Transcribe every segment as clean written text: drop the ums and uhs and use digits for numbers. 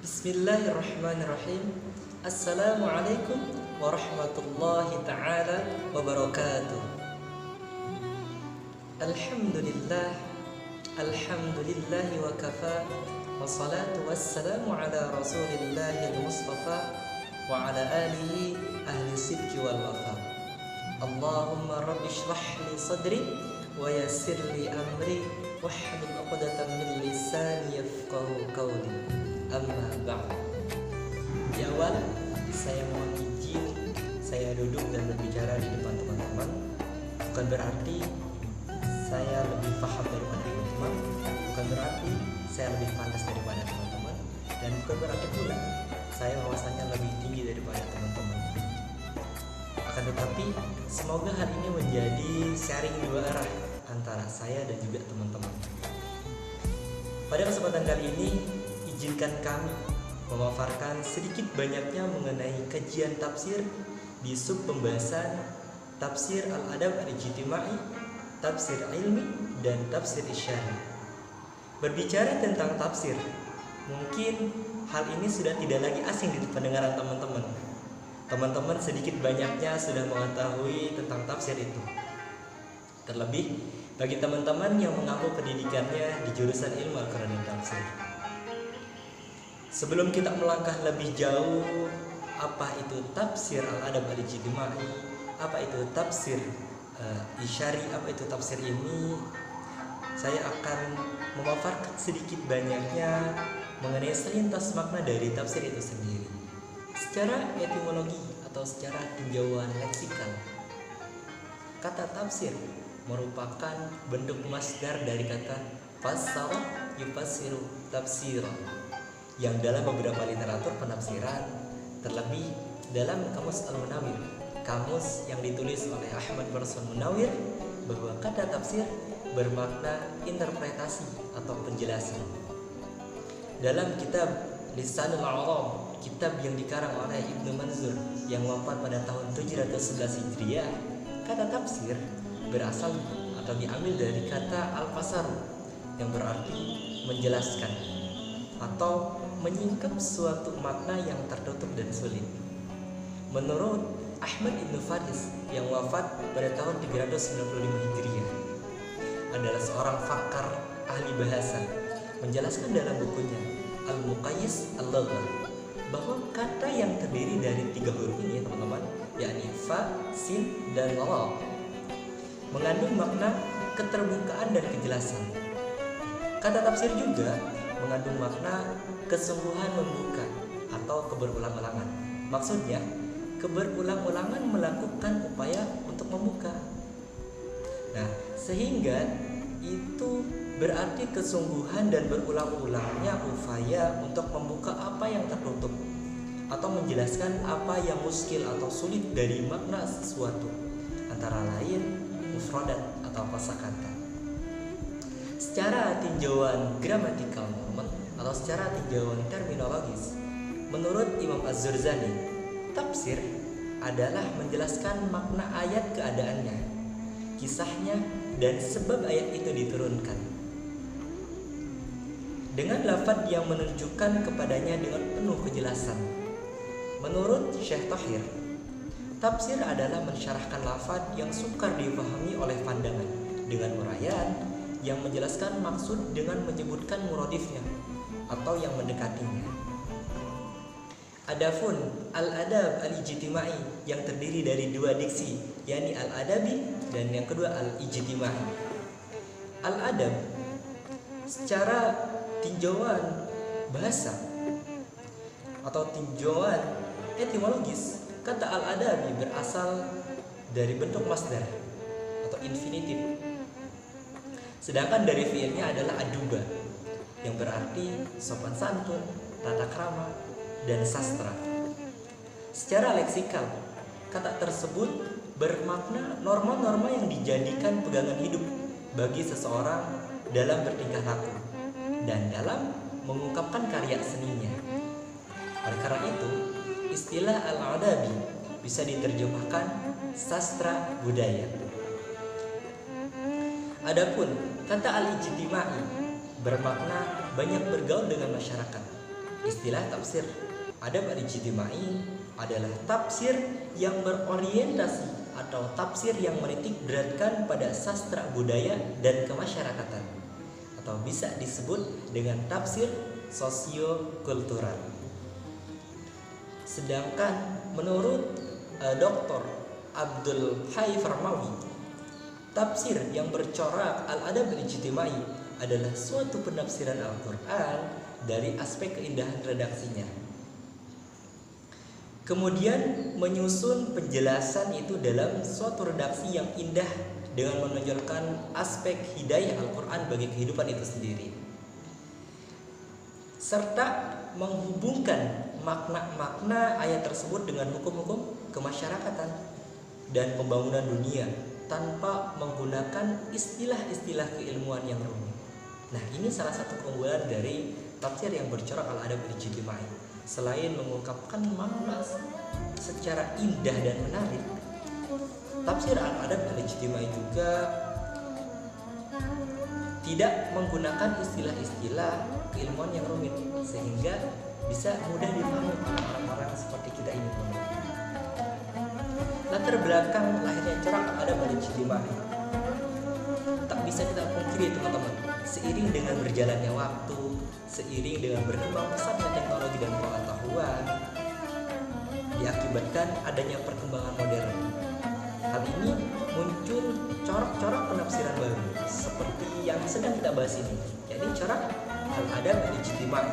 Bismillahirrahmanirrahim. Assalamualaikum warahmatullahi ta'ala wabarakatuh. Alhamdulillah, alhamdulillahi wa kafa, wassalatu wassalamu ala rasulillahi al-mustafa wa ala alihi ahli sidqi wal wafa. Allahumma rabbi shrah li sadri wa yassir li amri wahlul 'uqdatam min lisani yafqahu qawli. Amma ba'd. Di awal saya mohon izin saya duduk dan berbicara di depan teman-teman. Bukan berarti saya lebih paham daripada teman-teman, bukan berarti saya lebih pantas daripada teman-teman, dan bukan berarti pula saya wawasannya lebih tinggi daripada teman-teman. Akan tetapi semoga hal ini menjadi sharing dua arah antara saya dan juga teman-teman. Pada kesempatan kali ini izinkan kami memaparkan sedikit banyaknya mengenai kajian tafsir di sub pembahasan tafsir al-adab al-ijtimai, tafsir ilmi, dan tafsir isyari. Berbicara tentang tafsir, mungkin hal ini sudah tidak lagi asing di pendengaran teman-teman. Teman-teman sedikit banyaknya sudah mengetahui tentang tafsir itu. Terlebih bagi teman-teman yang mengambil pendidikannya di jurusan ilmu Al-Quran dan tafsir. Sebelum kita melangkah lebih jauh, apa itu tafsir al-adab al-ijtimai, apa itu tafsir isyari, apa itu tafsir ini, saya akan memaparkan sedikit banyaknya mengenai selintas makna dari tafsir itu sendiri. Secara etimologi atau secara tinjauan leksikal, kata tafsir merupakan bentuk masdar dari kata fassara yufassiru tafsira, yang dalam beberapa literatur penafsiran, terlebih dalam Kamus Al-Munawwir, kamus yang ditulis oleh Ahmad Barson Munawwir, bahwa kata tafsir bermakna interpretasi atau penjelasan. Dalam kitab Lisanul Arab, kitab yang dikarang oleh Ibnu Manzur yang wafat pada tahun 711 Hijriah, kata tafsir berasal atau diambil dari kata al-fasaru yang berarti menjelaskan atau menyingkap suatu makna yang tertutup dan sulit. Menurut Ahmad Ibn Faris yang wafat pada tahun 395 Hijriah, adalah seorang fakar ahli bahasa, menjelaskan dalam bukunya Al-Muqayyis Al-Laghah bahwa kata yang terdiri dari 3 huruf ini, teman-teman, yakni fa, sin, dan ra, mengandung makna keterbukaan dan kejelasan. Kata tafsir juga mengandung makna kesungguhan membuka atau keberulang-ulangan. Maksudnya, keberulang-ulangan melakukan upaya untuk membuka. Nah, sehingga itu berarti kesungguhan dan berulang-ulangnya upaya untuk membuka apa yang tertutup atau menjelaskan apa yang muskil atau sulit dari makna sesuatu, antara lain mufradat atau kosakata. Secara tinjauan gramatikal atau secara tinjauan terminologis, menurut Imam Az-Zurzani, tafsir adalah menjelaskan makna ayat, keadaannya, kisahnya, dan sebab ayat itu diturunkan dengan lafaz yang menunjukkan kepadanya dengan penuh kejelasan. Menurut Syekh Tahir, tafsir adalah mensyarahkan lafaz yang sukar dipahami oleh pandangan dengan uraian yang menjelaskan maksud dengan menyebutkan muradifnya atau yang mendekatinya. Adapun al-adab al-ijtimai yang terdiri dari 2 diksi, yakni al-adabi dan yang kedua al-ijtimai. Al-adab secara tinjauan bahasa atau tinjauan etimologis, kata al-adabi berasal dari bentuk masdar atau infinitif. Sedangkan dari fiilnya adalah aduba, yang berarti sopan santun, tata krama, dan sastra. Secara leksikal, kata tersebut bermakna norma-norma yang dijadikan pegangan hidup bagi seseorang dalam bertingkah laku dan dalam mengungkapkan karya seninya. Oleh karena itu, istilah al-adabi bisa diterjemahkan sastra budaya. Adapun kata al-ijtimai bermakna banyak bergaul dengan masyarakat, Istilah tafsir adab al-ijtimai adalah tafsir yang berorientasi atau tafsir yang menitik beratkan pada sastra budaya dan kemasyarakatan, atau bisa disebut dengan tafsir sosiokultural. Sedangkan menurut Dr. Abdul Hai Farmawi, tafsir yang bercorak al-adab al-ijtimai adalah suatu penafsiran Al-Quran dari aspek keindahan redaksinya. Kemudian menyusun penjelasan itu dalam suatu redaksi yang indah dengan menonjolkan aspek hidayah Al-Quran bagi kehidupan itu sendiri, serta menghubungkan makna-makna ayat tersebut dengan hukum-hukum kemasyarakatan dan pembangunan dunia tanpa menggunakan istilah-istilah keilmuan yang rumit. Nah, ini salah satu keunggulan dari tafsir yang bercorak al-adab al-ijtimai. Selain mengungkapkan makna secara indah dan menarik, tafsir al-adab al-ijtimai juga tidak menggunakan istilah-istilah keilmuan yang rumit, sehingga bisa mudah dipahami orang-orang seperti kita ini. Latar belakang lahirnya corak al-adab al-ijtimai tak bisa kita pungkiri, teman-teman. Seiring dengan berjalannya waktu, seiring dengan berkembang pesatnya teknologi dan pengetahuan, diakibatkan adanya perkembangan modern. Hal ini muncul corak-corak penafsiran baru seperti yang sedang kita bahas ini, yakni corak al-adab al-ijtimai,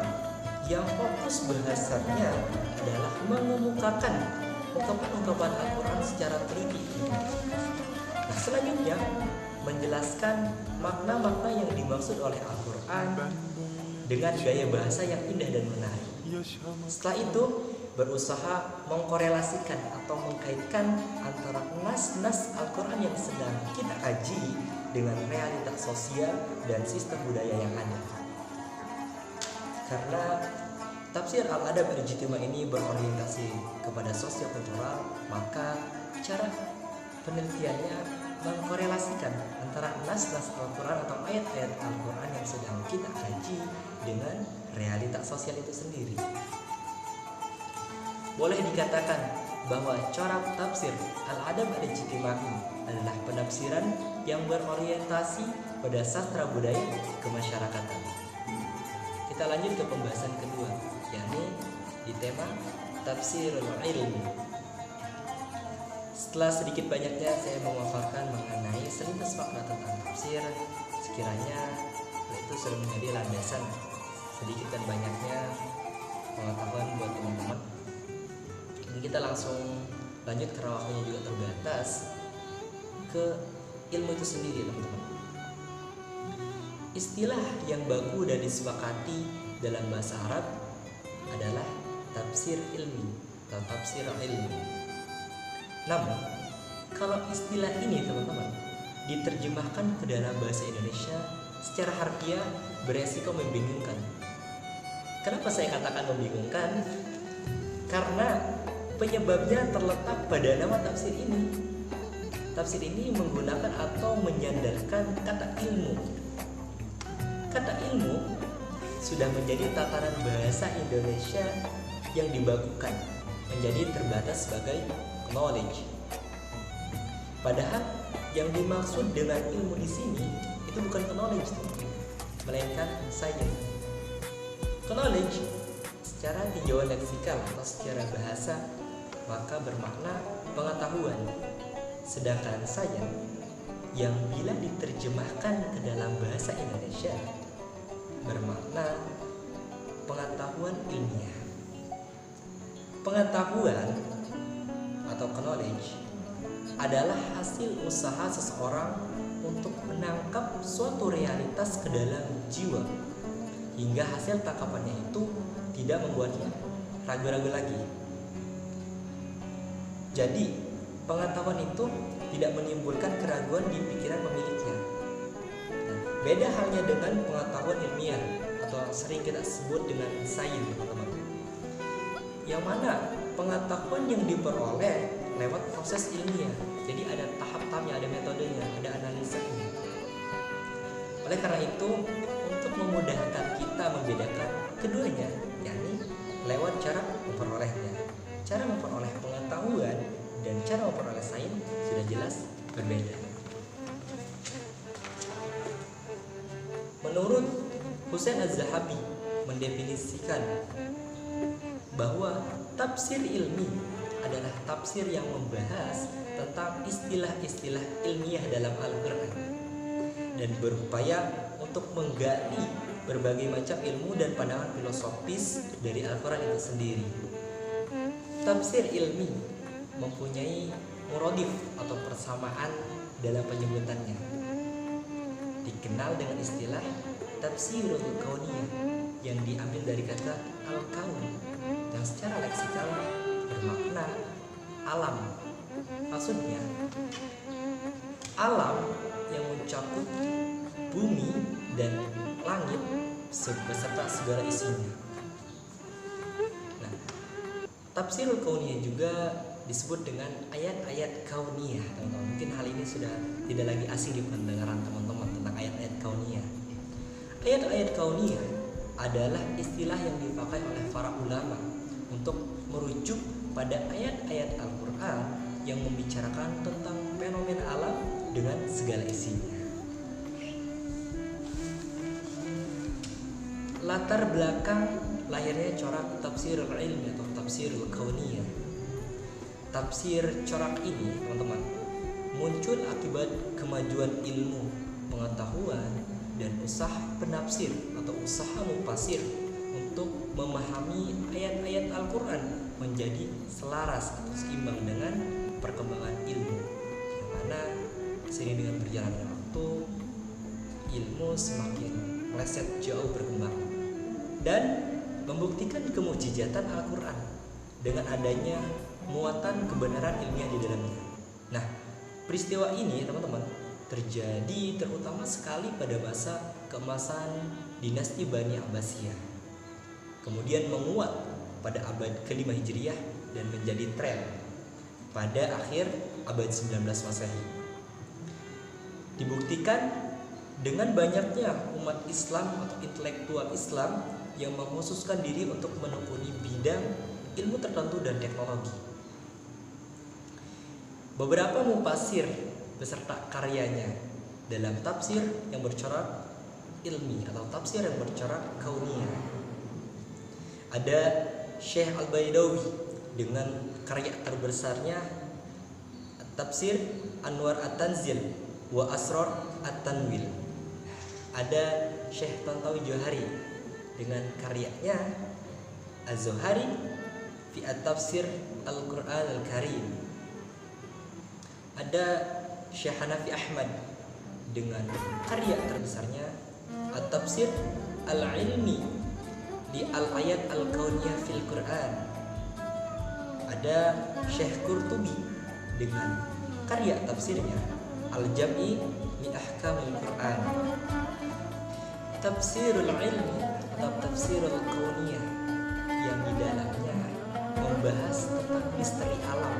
yang fokus bahasanya adalah mengemukakan ungkapan-ungkapan Al-Quran secara teliti. Nah, selanjutnya menjelaskan makna-makna yang dimaksud oleh Al-Quran dengan gaya bahasa yang indah dan menarik. Setelah itu berusaha mengkorelasikan atau mengkaitkan antara nas-nas Al-Quran yang sedang kita kaji dengan realitas sosial dan sistem budaya yang ada. Karena tafsir al-adab al-ijtimai ini berorientasi kepada sosiokultural, maka cara penelitiannya mengkorelasikan antara nas-nas Al-Quran atau ayat-ayat Al-Quran yang sedang kita kaji dengan realitas sosial itu sendiri. Boleh dikatakan bahwa corak tafsir al-adab al-ijtimai adalah penafsiran yang berorientasi pada sastra budaya kemasyarakatan. Kita lanjut ke pembahasan kedua, yakni di tema tafsirul ilmi. Setelah sedikit banyaknya saya memaparkan mengenai selintas makna tentang tafsir, sekiranya itu sudah menjadi landasan sedikit dan banyaknya pengetahuan buat teman-teman. Dan kita langsung lanjut karena waktunya juga terbatas ke ilmu itu sendiri, teman-teman. Istilah yang baku dan disepakati dalam bahasa Arab adalah tafsir ilmi atau tafsir ilmi. Namun, kalau istilah ini, teman-teman, diterjemahkan ke dalam bahasa Indonesia secara harfiah beresiko membingungkan. Kenapa saya katakan membingungkan? Karena penyebabnya terletak pada nama tafsir ini. Tafsir ini menggunakan atau menyandarkan kata ilmu. Kata ilmu sudah menjadi tatanan bahasa Indonesia yang dibakukan menjadi terbatas sebagai knowledge. Padahal yang dimaksud dengan ilmu di sini itu bukan knowledge, melainkan science. Knowledge secara tinjauan leksikal atau secara bahasa maka bermakna pengetahuan, sedangkan science yang bila diterjemahkan ke dalam bahasa Indonesia bermakna pengetahuan ilmiah. Pengetahuan atau knowledge adalah hasil usaha seseorang untuk menangkap suatu realitas ke dalam jiwa hingga hasil tangkapannya itu tidak membuatnya ragu-ragu lagi. Jadi pengetahuan itu tidak menimbulkan keraguan di pikiran pemiliknya. Nah, beda halnya dengan pengetahuan ilmiah atau sering kita sebut dengan sains, teman-teman, yang mana pengetahuan yang diperoleh lewat proses ilmiah. Jadi ada tahap-tahapnya, ada metodenya, ada analisanya. Oleh karena itu, untuk memudahkan kita membedakan keduanya, yakni berbeda. Menurut Husain Az-Zahabi mendefinisikan bahwa tafsir ilmi adalah tafsir yang membahas tentang istilah-istilah ilmiah dalam Al-Quran dan berupaya untuk menggali berbagai macam ilmu dan pandangan filosofis dari Al-Quran itu sendiri. Tafsir ilmi mempunyai muradif atau persamaan dalam penyebutannya, dikenal dengan istilah tafsirul kauniyah yang diambil dari kata al-kaun yang secara leksikal bermakna alam. Maksudnya alam yang mencakup bumi dan langit beserta segala isinya. Nah, tafsirul kauniyah juga disebut dengan ayat-ayat kauniyah, teman-teman. Mungkin hal ini sudah tidak lagi asing di pendengaran teman-teman tentang ayat-ayat kauniyah. Ayat-ayat kauniyah adalah istilah yang dipakai oleh para ulama untuk merujuk pada ayat-ayat Al-Quran yang membicarakan tentang fenomena alam dengan segala isinya. Latar belakang lahirnya corak tafsirul ilmi atau tafsirul kauniyah. Tafsir corak ini, teman-teman, muncul akibat kemajuan ilmu pengetahuan dan usaha penafsir atau usaha mufasir untuk memahami ayat-ayat Al-Quran menjadi selaras atau seimbang dengan perkembangan ilmu, yang mana seiring dengan berjalannya waktu ilmu semakin meleset jauh berkembang dan membuktikan kemukjizatan Al-Quran dengan adanya muatan kebenaran ilmiah di dalamnya. Nah, peristiwa ini, teman-teman, terjadi terutama sekali pada masa keemasan dinasti Bani Abbasiyah, kemudian menguat pada abad ke-5 Hijriah dan menjadi tren pada akhir abad 19 Masehi. Dibuktikan dengan banyaknya umat Islam atau intelektual Islam yang mengkhususkan diri untuk menekuni bidang ilmu tertentu dan teknologi. Beberapa mufasir beserta karyanya dalam tafsir yang bercorak ilmi atau tafsir yang bercorak kauniyah. Ada Syekh Al-Baidawi dengan karya terbesarnya Tafsir Anwar At-Tanzil wa Asrar At-Tanwil. Ada Syekh Tantawi Johari dengan karyanya Az-Zuhari fi At-Tafsir Al-Quran Al-Karim. Ada Syekh Hanafi Ahmad dengan karya terbesarnya At-Tafsir Al-Ilmi di Al-Ayat Al-Kauniyah fil Quran. Ada Syekh Qurtubi dengan karya tafsirnya Al-Jam'i li Ahkamil Quran. Tafsirul Ilmi atau Tafsirul Kauniyah yang di dalamnya membahas tentang misteri alam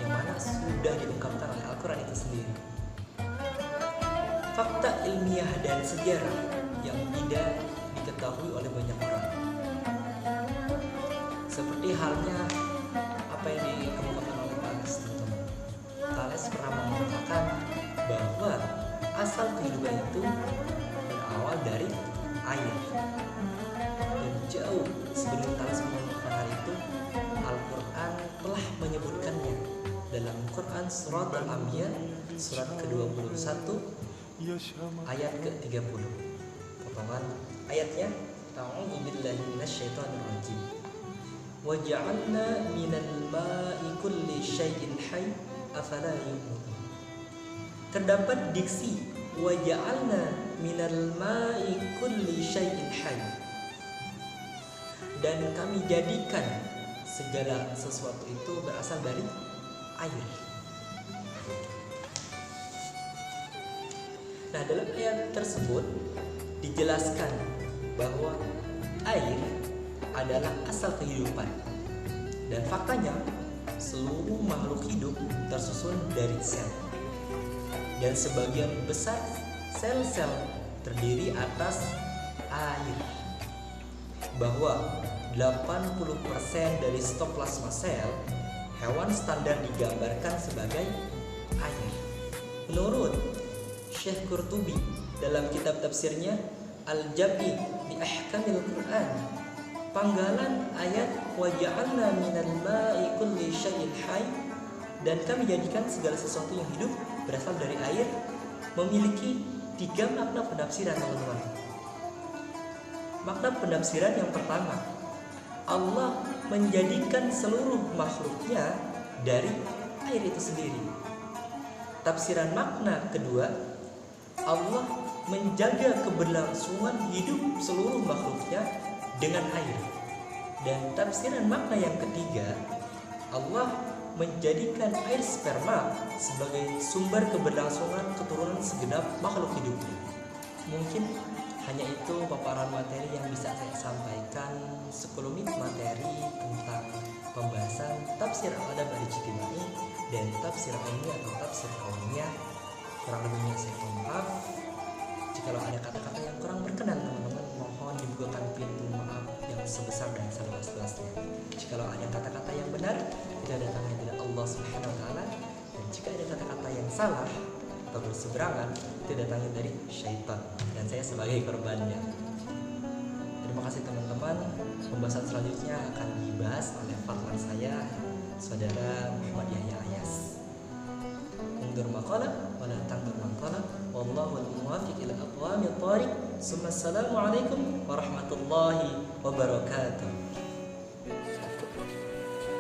yang mana sudah diungkapkan oleh Al-Quran itu sendiri. Fakta ilmiah dan sejarah yang tidak diketahui oleh banyak orang. Seperti halnya apa yang dikemukakan oleh Thales, teman-teman. Thales pernah mengatakan bahwa asal kehidupan itu berawal dari air. Dan jauh sebelum Thales mengatakan hal itu, Al-Quran telah menyebutkannya dalam Quran Surat Al-Anbiya surat ke-21 ayat ke-30. Potongan ayatnya, Ta'udzu billahi minasyaitonir rajim. Wa ja'alna minal ma'i kulli syai'in hayy afala yu'minun. Terdapat diksi wa ja'alna minal ma'i kulli syai'in hayy. Dan kami jadikan segala sesuatu itu berasal dari air. Nah, dalam ayat tersebut dijelaskan bahwa air adalah asal kehidupan. Dan faktanya seluruh makhluk hidup tersusun dari sel. Dan sebagian besar sel-sel terdiri atas air. Bahwa 80% dari stok plasma sel hewan standar digambarkan sebagai air. Menurut Syekh Qurtubi dalam kitab tafsirnya Al-Jami' li Ahkamil Quran, panggalan ayat wa ja'alna minal ma'i kulli syai'in hayy, dan kami jadikan segala sesuatu yang hidup berasal dari air, memiliki 3 makna penafsiran, teman-teman. Makna penafsiran yang pertama, Allah menjadikan seluruh makhluknya dari air itu sendiri. Tafsiran makna kedua, Allah menjaga keberlangsungan hidup seluruh makhluknya dengan air. Dan tafsiran makna yang ketiga, Allah menjadikan air sperma sebagai sumber keberlangsungan keturunan segenap makhluk hidupnya. Mungkin hanya itu paparan materi yang bisa saya sampaikan, sekelumit materi tentang pembahasan tafsir al-adab al-ijtimai dan tafsir ilmiah atau tafsir kauniyah. Kurang lebihnya saya mohon maaf. Jikalau ada kata-kata yang kurang berkenan, teman-teman, mohon dibukakan pintu maaf yang sebesar dan seluas-luasnya. Jikalau ada kata-kata yang benar, tidak datangnya dari Allah Subhanahu wa taala, dan jika ada kata-kata yang salah atau berseberangan, itu datangnya dari syaitan dan saya sebagai korbannya. Terima kasih teman-teman. Pembahasan selanjutnya akan dibahas oleh partner saya, Saudara Muhammad Yahya Ayas. Undur maqala wa la tangdur maqala, wallahu al-muwaffiq ila aqwamit thariq. Assalamualaikum warahmatullahi wabarakatuh.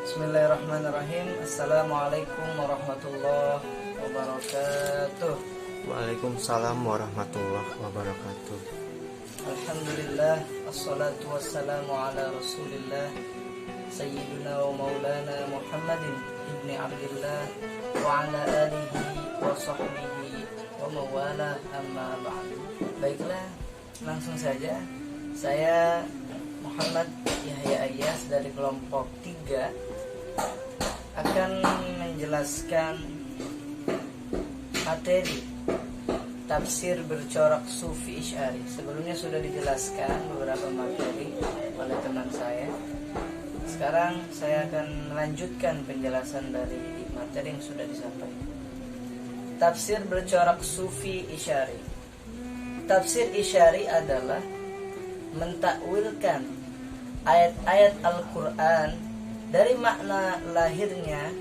Bismillahirrahmanirrahim. Assalamualaikum warahmatullahi wabarakatuh. Waalaikumsalam warahmatullahi wabarakatuh. Alhamdulillah, assalatu wassalamu ala rasulillah Sayyidina wa maulana Muhammadin ibni Abdillah wa ala alihi wa sahbihi wa mawala, amma ba'du. Baiklah, langsung saja. Saya Muhammad Yahya Ayas dari kelompok 3 akan menjelaskan materi tafsir bercorak Sufi Isy'ari. Sebelumnya sudah dijelaskan beberapa materi oleh teman saya. Sekarang saya akan melanjutkan penjelasan dari materi yang sudah disampaikan. Tafsir bercorak Sufi Isy'ari. Tafsir Isy'ari adalah mentakwilkan ayat-ayat Al-Quran dari makna lahirnya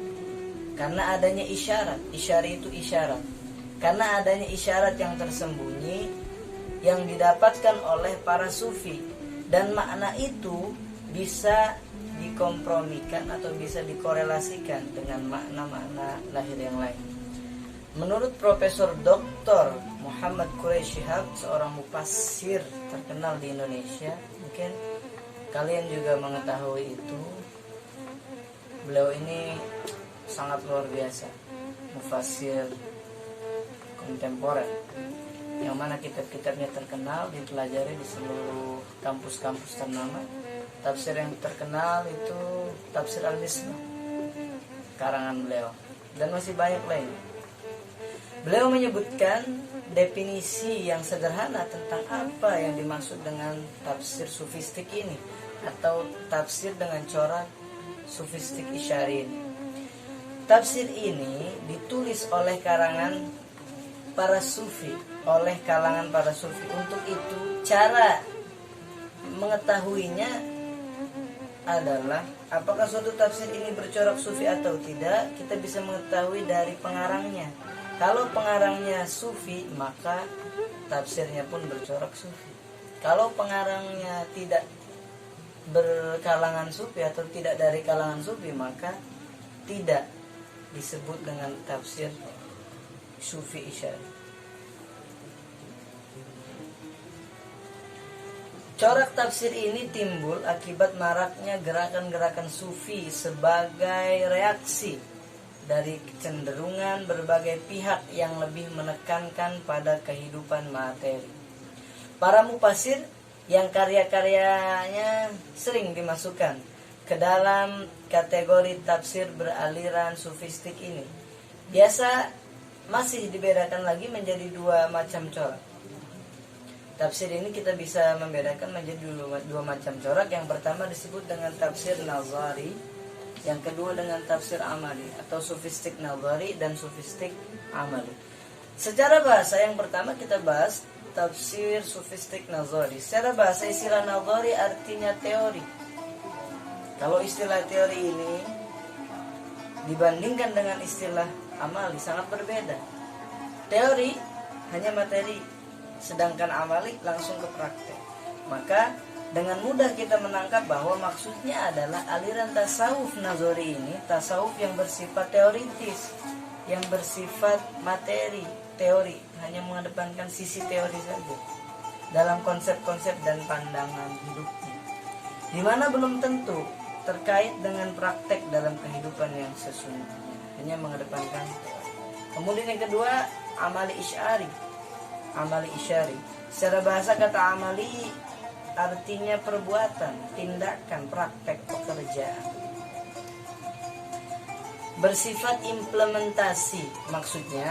karena adanya isyarat. Isyari itu isyarat. Karena adanya isyarat yang tersembunyi yang didapatkan oleh para sufi, dan makna itu bisa dikompromikan atau bisa dikorelasikan dengan makna-makna lahir yang lain. Menurut Profesor Dr. Muhammad Quraish Shihab, seorang mufassir terkenal di Indonesia, mungkin kalian juga mengetahui itu. Beliau ini sangat luar biasa, mufassir kontemporer, yang mana kitab-kitabnya terkenal, dipelajari di seluruh kampus-kampus ternama. Tafsir yang terkenal itu Tafsir Al-Misbah, karangan beliau, dan masih banyak lain. Beliau menyebutkan definisi yang sederhana tentang apa yang dimaksud dengan tafsir sufistik ini, atau tafsir dengan corak sufistik isyari ini. Tafsir ini ditulis oleh kalangan para sufi, oleh kalangan para sufi. Untuk itu cara mengetahuinya adalah apakah suatu tafsir ini bercorak sufi atau tidak, kita bisa mengetahui dari pengarangnya. Kalau pengarangnya sufi, maka tafsirnya pun bercorak sufi. Kalau pengarangnya tidak berkalangan sufi atau tidak dari kalangan sufi, maka tidak disebut dengan tafsir Sufi Isy'ari. Corak tafsir ini timbul akibat maraknya gerakan-gerakan sufi sebagai reaksi dari kecenderungan berbagai pihak yang lebih menekankan pada kehidupan materi. Para mufassir yang karya-karyanya sering dimasukkan ke dalam kategori tafsir beraliran sufistik ini biasa masih dibedakan lagi menjadi 2 macam corak. Tafsir ini kita bisa membedakan menjadi 2 macam corak. Yang pertama disebut dengan tafsir nazari, yang kedua dengan tafsir amali, atau sufistik nazari dan sufistik amali. Secara bahasa yang pertama kita bahas tafsir sufistik nazari. Secara bahasa istilah nazari artinya teori. Kalau istilah teori ini dibandingkan dengan istilah amali sangat berbeda. Teori hanya materi, sedangkan amali langsung ke praktek. Maka dengan mudah kita menangkap bahwa maksudnya adalah aliran tasawuf nazari ini tasawuf yang bersifat teoritis, yang bersifat materi, teori, hanya mengedepankan sisi teori saja dalam konsep-konsep dan pandangan hidupnya, di mana belum tentu terkait dengan praktek dalam kehidupan yang sesungguhnya, hanya mengedepankan teori. Kemudian yang kedua, amali isyari. Amali isyari. Secara bahasa kata amali artinya perbuatan, tindakan, praktek, pekerjaan. Bersifat implementasi, maksudnya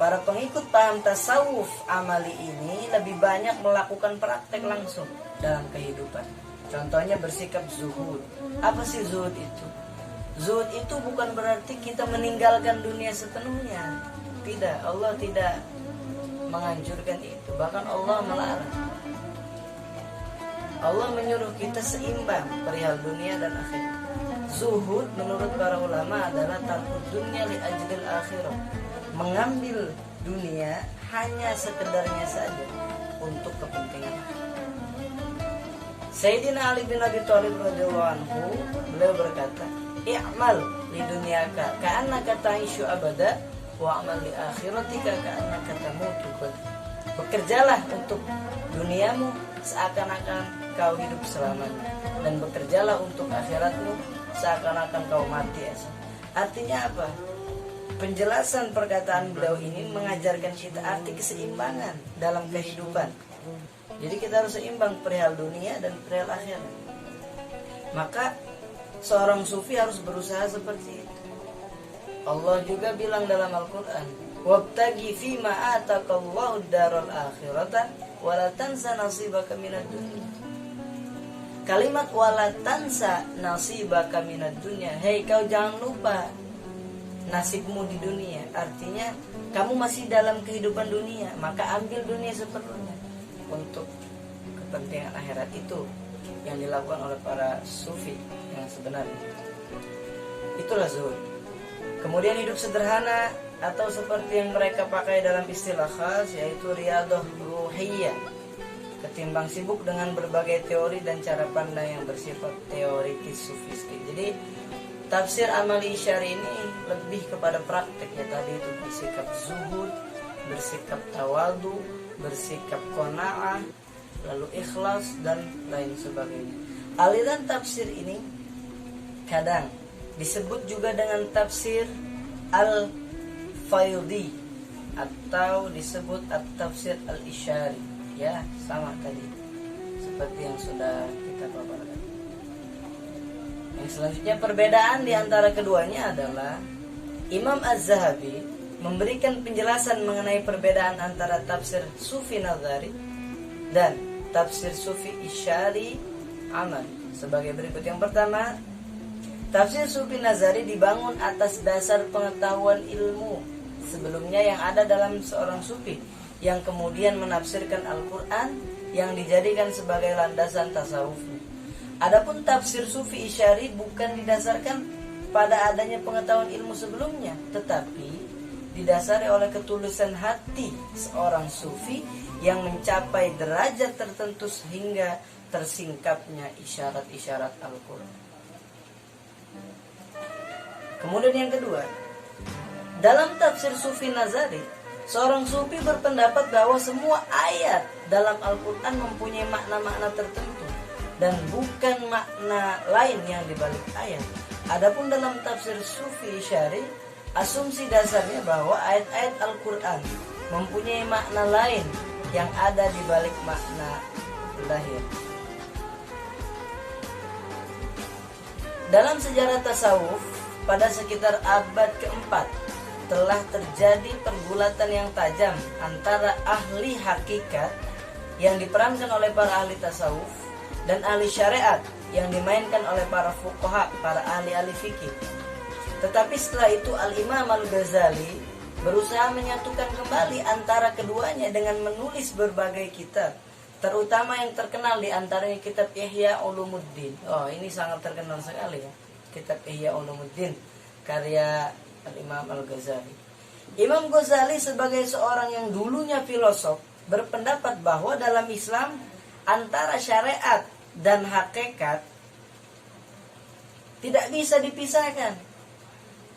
para pengikut paham tasawuf amali ini lebih banyak melakukan praktek langsung dalam kehidupan. Contohnya bersikap zuhud. Apa sih zuhud itu? Zuhud itu bukan berarti kita meninggalkan dunia sepenuhnya. Tidak, Allah tidak menganjurkan itu. Bahkan Allah melarang. Allah menyuruh kita seimbang perihal dunia dan akhirat. Zuhud menurut para ulama adalah tarkud dunia li ajlil akhirah. Mengambil dunia hanya sekedarnya saja untuk kepentingan akhirat. Sayyidina Ali bin Abi Thalib radhiyallahu anhu beliau berkata, "I'mal li dunyaka ka'annaka ta'ishu abada wa amal li akhiratika ka'annaka tamutu." Bekerjalah untuk duniamu seakan-akan kau hidup selamanya, dan bekerjalah untuk akhiratmu seakan-akan kau mati esok. Artinya apa? Penjelasan perkataan beliau ini mengajarkan kita arti keseimbangan dalam kehidupan. Jadi kita harus seimbang perihal dunia dan perihal akhirat. Maka seorang sufi harus berusaha seperti itu. Allah juga bilang dalam Al-Quran, "Wabtagi fima ataqallahu daral akhirata wala tansa nasibaka minad dunya." Kalimat wala tansa nasibaka minad dunya, hei kau jangan lupa nasibmu di dunia. Artinya kamu masih dalam kehidupan dunia, maka ambil dunia sepenuhnya untuk kepentingan akhirat. Itu yang dilakukan oleh para sufi yang sebenarnya. Itulah zuhud. Kemudian hidup sederhana atau seperti yang mereka pakai dalam istilah khas, yaitu riyadhah ruhiyah, ketimbang sibuk dengan berbagai teori dan cara pandang yang bersifat teoritis sufistik. Jadi tafsir amali isyari ini lebih kepada praktek, ya tadi itu bersikap zuhud, bersikap tawadu, bersikap qanaah, lalu ikhlas dan lain sebagainya. Aliran tafsir ini kadang disebut juga dengan tafsir al-fayudi atau disebut at-tafsir al-isyari. Ya, sama tadi seperti yang sudah kita paparkan. Yang selanjutnya, perbedaan di antara keduanya adalah Imam Az-Zahabi memberikan penjelasan mengenai perbedaan antara tafsir sufi nazari dan tafsir sufi isyari amali sebagai berikut. Yang pertama, tafsir sufi nazari dibangun atas dasar pengetahuan ilmu sebelumnya yang ada dalam seorang sufi, yang kemudian menafsirkan Al-Quran yang dijadikan sebagai landasan tasawufnya. Adapun tafsir sufi isyari bukan didasarkan pada adanya pengetahuan ilmu sebelumnya, tetapi didasari oleh ketulusan hati seorang sufi yang mencapai derajat tertentu sehingga tersingkapnya isyarat-isyarat Al-Quran. Kemudian yang kedua, dalam tafsir sufi nazari, seorang sufi berpendapat bahwa semua ayat dalam Al-Quran mempunyai makna-makna tertentu dan bukan makna lain yang dibalik ayat. Adapun dalam tafsir sufi isyari, asumsi dasarnya bahwa ayat-ayat Al-Quran mempunyai makna lain yang ada di balik makna lahir. Dalam sejarah tasawuf, pada sekitar abad keempat telah terjadi pergulatan yang tajam antara ahli hakikat yang diperankan oleh para ahli tasawuf dan ahli syariat yang dimainkan oleh para fuqaha, para ahli-ahli fikih. Tetapi setelah itu Al-Imam Al-Ghazali berusaha menyatukan kembali antara keduanya dengan menulis berbagai kitab, terutama yang terkenal di antaranya kitab Ihya Ulumuddin. Oh, ini sangat terkenal sekali ya, kitab Ihya Ulumuddin karya Al-Imam Al-Ghazali. Imam Ghazali sebagai seorang yang dulunya filosof berpendapat bahwa dalam Islam antara syariat dan hakikat tidak bisa dipisahkan.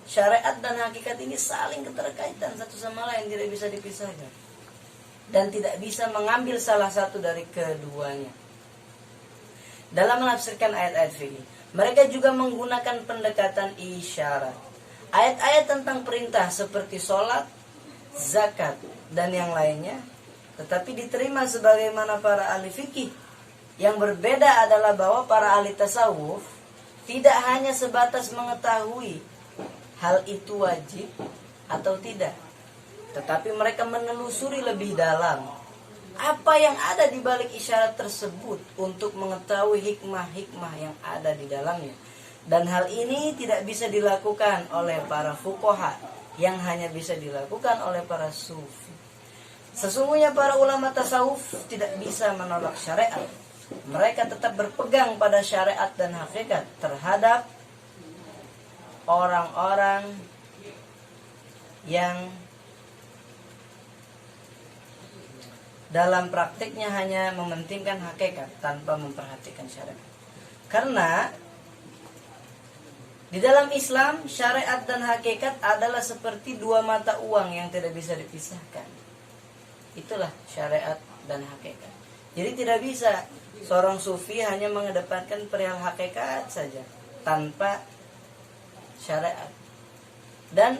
Syariat dan hakikat ini saling keterkaitan satu sama lain, tidak bisa dipisahkan. Dan tidak bisa mengambil salah satu dari keduanya. Dalam menafsirkan ayat-ayat fikih, mereka juga menggunakan pendekatan isyarat. Ayat-ayat tentang perintah seperti sholat, zakat, dan yang lainnya, tetapi diterima sebagaimana para ahli fikih. Yang berbeda adalah bahwa para ahli tasawuf tidak hanya sebatas mengetahui hal itu wajib atau tidak, tetapi mereka menelusuri lebih dalam apa yang ada di balik isyarat tersebut untuk mengetahui hikmah-hikmah yang ada di dalamnya. Dan hal ini tidak bisa dilakukan oleh para fuqaha, yang hanya bisa dilakukan oleh para sufi. Sesungguhnya para ulama tasawuf tidak bisa menolak syariat. Mereka tetap berpegang pada syariat dan hakikat terhadap orang-orang yang dalam praktiknya hanya mementingkan hakikat tanpa memperhatikan syariat. Karena di dalam Islam, syariat dan hakikat adalah seperti dua mata uang yang tidak bisa dipisahkan. Itulah syariat dan hakikat. Jadi tidak bisa seorang sufi hanya mengedepankan perihal hakikat saja tanpa syariat. Dan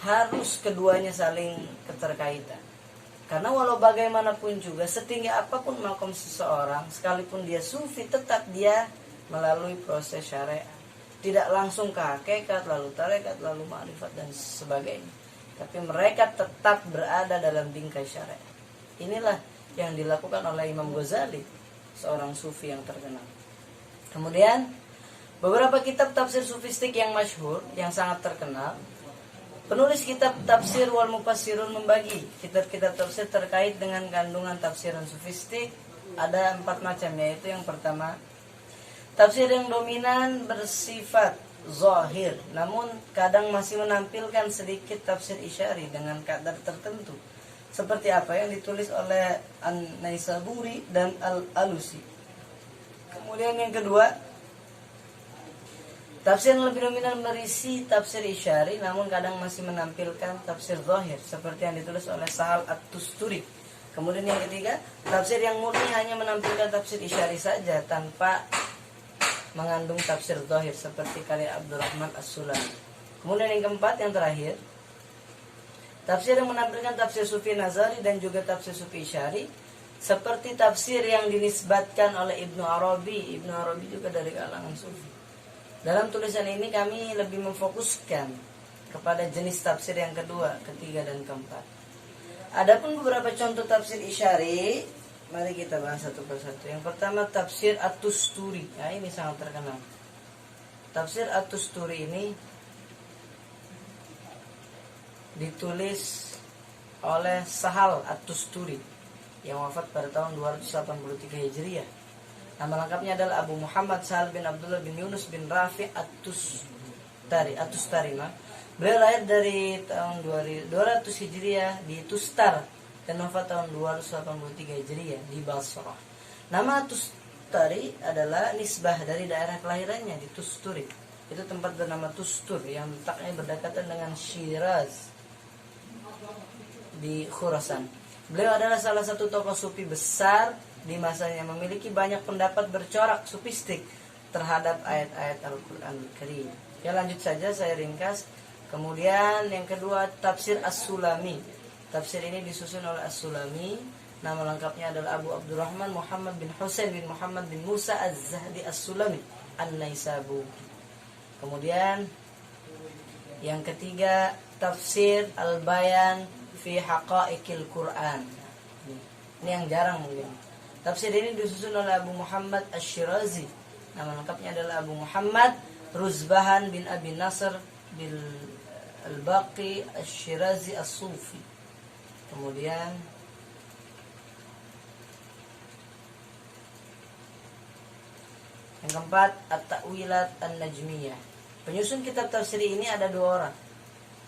harus keduanya saling keterkaitan. Karena walau bagaimanapun juga, setinggi apapun makom seseorang, sekalipun dia sufi, tetap dia melalui proses syariat. Tidak langsung ke hakikat, lalu tarekat, lalu ma'rifat dan sebagainya. Tapi mereka tetap berada dalam bingkai syariat. Inilah yang dilakukan oleh Imam Ghazali, seorang sufi yang terkenal. Kemudian beberapa kitab tafsir sufistik yang masyhur, yang sangat terkenal. Penulis kitab Tafsir wal Mufassirun membagi kitab-kitab tafsir terkait dengan kandungan tafsiran sufistik. Ada 4 macam, yaitu yang pertama, tafsir yang dominan bersifat zahir, namun kadang masih menampilkan sedikit tafsir isyari dengan kadar tertentu. Seperti apa yang ditulis oleh An-Naisaburi dan Al-Alusi. Kemudian yang kedua, tafsir yang lebih dominan berisi tafsir isyari, namun kadang masih menampilkan tafsir zahir, seperti yang ditulis oleh Sahal At-Tusturi. Kemudian yang ketiga, tafsir yang murni hanya menampilkan tafsir isyari saja, tanpa mengandung tafsir zahir, seperti karya Abdurrahman As-Sulami. Kemudian yang keempat, yang terakhir, tafsir yang menampilkan tafsir sufi nazari dan juga tafsir sufi isyari, seperti tafsir yang dinisbatkan oleh Ibnu Arabi. Ibnu Arabi juga dari kalangan sufi. Dalam tulisan ini kami lebih memfokuskan kepada jenis tafsir yang kedua, ketiga, dan keempat. Adapun beberapa contoh tafsir isyari, mari kita bahas satu persatu. Yang pertama, tafsir At-Tusturi. Nah, ini sangat terkenal. Tafsir At-Tusturi ini ditulis oleh Sahal At-Tusturi yang wafat pada tahun 283 Hijriah. Nama lengkapnya adalah Abu Muhammad Sahal bin Abdullah bin Yunus bin Rafi At-Tustari. Beliau lahir dari tahun 200 Hijriah di Tustar dan wafat tahun 283 Hijriah di Basrah. Nama Tustari adalah nisbah dari daerah kelahirannya di Tusturi. Itu tempat bernama Tustur yang letaknya berdekatan dengan Syiraz di Khurasan. Beliau adalah salah satu tokoh sufi besar di masanya, memiliki banyak pendapat bercorak sufistik terhadap ayat-ayat Al-Quran Karim. Ya, lanjut saja, saya ringkas. Kemudian yang kedua, tafsir As-Sulami. Tafsir ini disusun oleh As-Sulami. Nama lengkapnya adalah Abu Abdurrahman Muhammad bin Husain bin Muhammad bin Musa Az-Zahdi As-Sulami An-Naisaburi. Kemudian yang ketiga, tafsir Al-Bayan fi Haqa'iqil Quran. Ini yang jarang mungkin. Tafsir ini disusun oleh Abu Muhammad Asy-Syirazi. Nama lengkapnya adalah Abu Muhammad Ruzbahan bin Abi Nasr bin Al-Baqi Asy-Syirazi As-Sufi. Kemudian yang keempat, At-Ta'wilat An-Najmiyah. Penyusun kitab tafsir ini ada dua orang.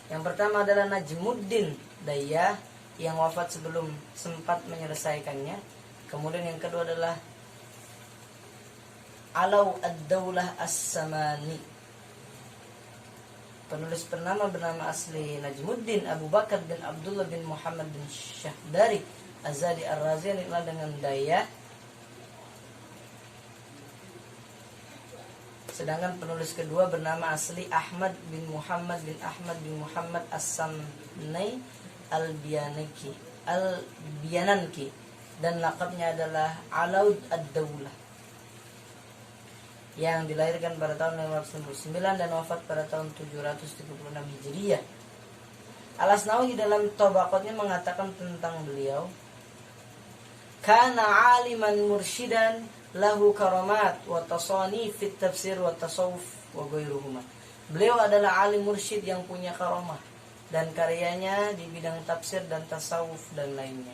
Yang pertama adalah Najmuddin Dayyah yang wafat sebelum sempat menyelesaikannya. Kemudian yang kedua adalah Alaw Ad-Daulah As-Samani. Penulis bernama asli Najmuddin Abu Bakar bin Abdullah bin Muhammad bin Syahdari Az-Zadi Ar-Razi yang dikenal dengan Dayyah. Sedangkan penulis kedua bernama asli Ahmad bin Muhammad bin Ahmad bin Muhammad As-Samnai Al-Biyananki dan lakabnya adalah Alaud Ad-Daulah, yang dilahirkan pada tahun 599 dan wafat pada tahun 736 Hijriah. Al-Asnawi dalam Tabaqatnya mengatakan tentang beliau, kana aliman mursyidan lahu karamat wa tasani fit tafsir wa tasawuf wa ghairuhuma. Beliau adalah alim mursyid yang punya karamah dan karyanya di bidang tafsir dan tasawuf dan lainnya.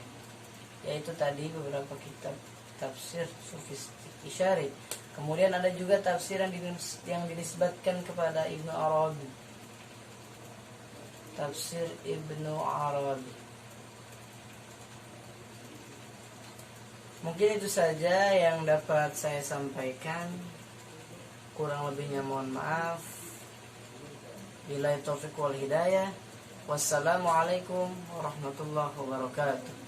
Yaitu tadi beberapa kitab tafsir sufistik Isyari. Kemudian ada juga tafsiran yang dinisbatkan kepada Ibnu Arabi. Tafsir Ibnu Arabi. Mungkin itu saja yang dapat saya sampaikan. Kurang lebihnya mohon maaf. Billahi taufiq wal hidayah. Wassalamualaikum warahmatullahi wabarakatuh.